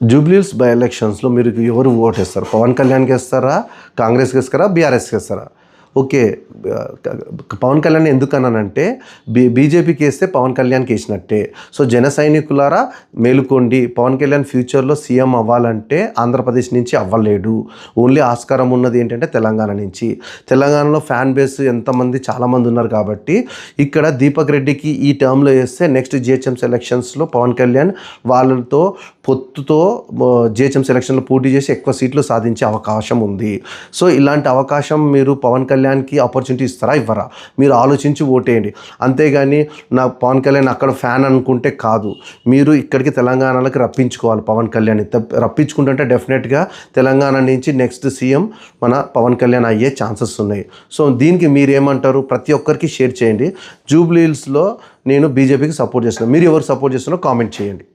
Jubilee Hills by ఎలక్షన్స్లో మీరు ఎవరు ఓటేస్తారు? పవన్ కళ్యాణ్కి వేస్తారా, కాంగ్రెస్కి వేస్తారా, బీఆర్ఎస్కి వేస్తారా? ఓకే, పవన్ కళ్యాణ్ ఎందుకన్నానంటే బీజేపీకి వేస్తే పవన్ కళ్యాణ్కి వేసినట్టే. సో జన సైనికులారా మేలుకోండి, పవన్ కళ్యాణ్ ఫ్యూచర్లో సీఎం అవ్వాలంటే ఆంధ్రప్రదేశ్ నుంచి అవ్వలేడు. ఓన్లీ ఆస్కారం ఉన్నది ఏంటంటే తెలంగాణ నుంచి. తెలంగాణలో ఫ్యాన్ బేస్ ఎంతమంది, చాలామంది ఉన్నారు కాబట్టి ఇక్కడ దీపక్ రెడ్డికి ఈ టర్మ్లో వేస్తే నెక్స్ట్ జిహెచ్ఎంసీ ఎలక్షన్స్లో పవన్ కళ్యాణ్ వాళ్ళతో పొత్తుతో జిహెచ్ఎంసీ ఎలక్షన్లో పోటీ చేసి ఎక్కువ సీట్లు సాధించే అవకాశం ఉంది. సో ఇలాంటి అవకాశం మీరు పవన్ కళ్యాణ్కి ఆపర్చునిటీ ఇస్తారా, ఇవ్వరా? మీరు ఆలోచించి ఓటేయండి. అంతేగాని నా పవన్ కళ్యాణ్ అక్కడ ఫ్యాన్ అనుకుంటే కాదు. మీరు ఇక్కడికి తెలంగాణలోకి రప్పించుకోవాలి పవన్ కళ్యాణ్. రప్పించుకుంటుంటే డెఫినెట్గా తెలంగాణ నుంచి నెక్స్ట్ సీఎం మన పవన్ కళ్యాణ్ అయ్యే ఛాన్సెస్ ఉన్నాయి. సో దీనికి మీరేమంటారు? ప్రతి ఒక్కరికి షేర్ చేయండి. జూబ్లీహిల్స్లో నేను బీజేపీకి సపోర్ట్ చేస్తున్నాను, మీరు ఎవరు సపోర్ట్ చేస్తున్నారో కామెంట్ చేయండి.